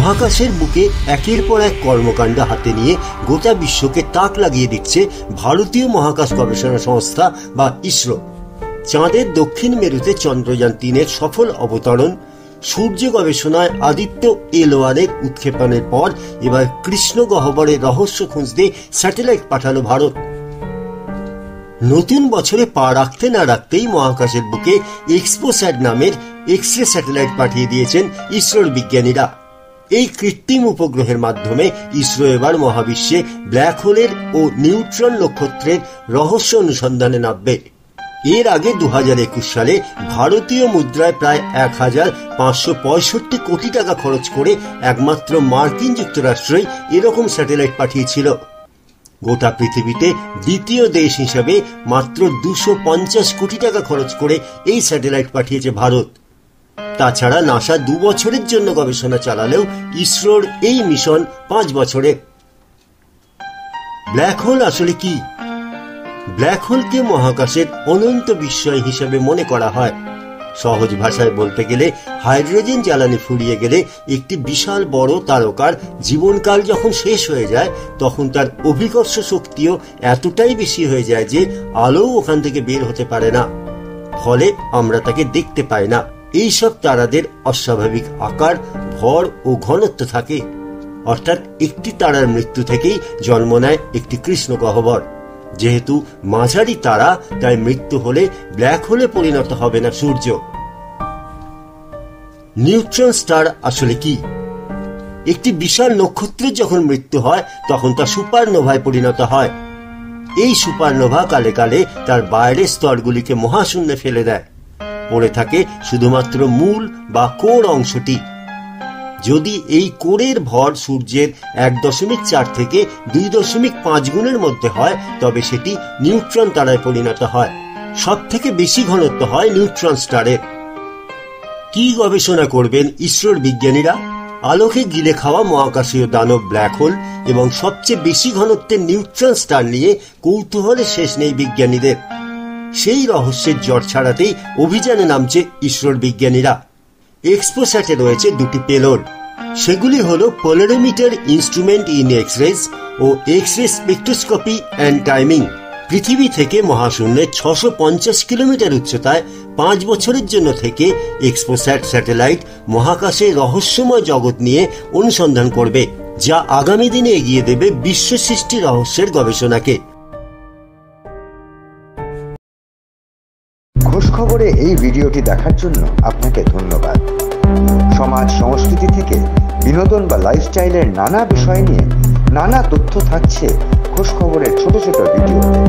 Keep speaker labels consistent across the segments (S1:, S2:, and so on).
S1: মহাকাশের বুকে একের পর এক কর্মকাণ্ড হাতে নিয়ে গোটা বিশ্বকে তাক লাগিয়ে দিচ্ছে ভারতীয় মহাকাশ গবেষণা সংস্থা বা ইসরো। চাঁদের দক্ষিণ মেরুতে চন্দ্রযান-3-এর সফল অবতরণ, সূর্য গবেষণায় আদিত্য L1-এর উৎক্ষেপণের পর এবার কৃষ্ণ গহ্বরের রহস্য খুঁজতে স্যাটেলাইট পাঠালো ভারত। নতুন বছরে পা রাখতে না রাখতেই মহাকাশের বুকে এক্সপোস্যাট নামের এক্স-রে স্যাটেলাইট পাঠিয়ে দিয়েছেন ইসরোর বিজ্ঞানীরা। এই কৃত্রিম উপগ্রহের মাধ্যমে ইসরো এবার মহাবিশ্বে ব্ল্যাক হোলের ও নিউট্রন নক্ষত্রের রহস্য অনুসন্ধানে নামবে। এর আগে 2021 সালে ভারতীয় মুদ্রায় প্রায় 1565 কোটি টাকা খরচ করে একমাত্র মার্কিন যুক্তরাষ্ট্রই এরকম স্যাটেলাইট পাঠিয়েছিল। গোটা পৃথিবীতে দ্বিতীয় দেশ হিসেবে মাত্র 250 কোটি টাকা খরচ করে এই স্যাটেলাইট পাঠিয়েছে ভারত। তাছাড়া নাসা 2 বছরের জন্য গবেষণা চালালেও ইসরোর এই মিশন 5 বছরে। ব্ল্যাক হোল আসলে কি? ব্ল্যাক হোলকে মহাকাশের অনন্ত বিস্ময় হিসেবে মনে করা হয়। সহজ ভাষায় বলতে গেলে হাইড্রোজেন জ্বালানি ফুরিয়ে গেলে একটি বিশাল বড় তারকার জীবনকাল যখন শেষ হয়ে যায় তখন তার অভিকর্ষ শক্তিও এতটাই বেশি হয়ে যায় যে আলো ওখান থেকে বের হতে পারে না, ফলে আমরা তাকে দেখতে পাই না। এইসব তারাদের অস্বাভাবিক আকার, ভর ও ঘনত্ব থাকে, অর্থাৎ একটি তারার মৃত্যু থেকেই জন্ম নেয় একটি কৃষ্ণ গহ্বর। যেহেতু মাঝারি তারা, তাই মৃত্যু হলে ব্ল্যাক হোলে পরিণত হবে না সূর্য। নিউট্রন স্টার আসলে কি? একটি বিশাল নক্ষত্রের যখন মৃত্যু হয় তখন তা সুপারনোভায় পরিণত হয়। এই সুপারনোভা কালে কালে তার বাইরের স্তরগুলিকে মহাশূন্যে ফেলে দেয়। পড়ে থাকে শুধুমাত্র মূল বা কোর অংশটি। যদি এই কোরের ভর সূর্যের 1.4 থেকে 2.5 গুণের মধ্যে হয় তবে সেটি নিউট্রন তারায় পরিণত হয়। সব থেকে বেশি ঘনত্ব হয় নিউট্রন স্টারের। কি গবেষণা করবেন ইসরোর বিজ্ঞানীরা? আলোকে গিলে খাওয়া মহাকাশীয় দানব ব্ল্যাক হোল এবং সবচেয়ে বেশি ঘনত্বের নিউট্রন স্টার নিয়ে কৌতূহলের শেষ নেই বিজ্ঞানীদের। সেই রহস্যের জট ছাড়াতেই অভিযানে নামছে ইসরোর বিজ্ঞানীরা। এক্সপোস্যাটে রয়েছে 2টি পেলোড। সেগুলি হল পোলারোমিটার ইনস্ট্রুমেন্ট ইন এক্স-রেজ ও এক্স-রে স্পেকট্রোস্কোপি অ্যান্ড টাইমিং। পৃথিবী থেকে মহাশূন্যে 650 কিলোমিটার উচ্চতায় 5 বছরের জন্য থেকে এক্সপোস্যাট স্যাটেলাইট মহাকাশে রহস্যময় জগৎ নিয়ে অনুসন্ধান করবে, যা আগামী দিনে এগিয়ে দেবে বিশ্ব সৃষ্টি রহস্যের গবেষণাকে।
S2: খোঁজ খবরে এই ভিডিওটি দেখার জন্য আপনাকে ধন্যবাদ। সমাজ সংস্কৃতি থেকে বিনোদন বা লাইফস্টাইলের নানা বিষয় নিয়ে নানা তথ্য থাকছে খোঁজ খবরের ছোট ছোট ভিডিওতে।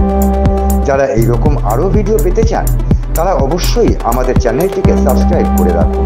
S2: যারা এইরকম আরো ভিডিও পেতে চান তারা অবশ্যই আমাদের চ্যানেলটিকে সাবস্ক্রাইব করে রাখুন।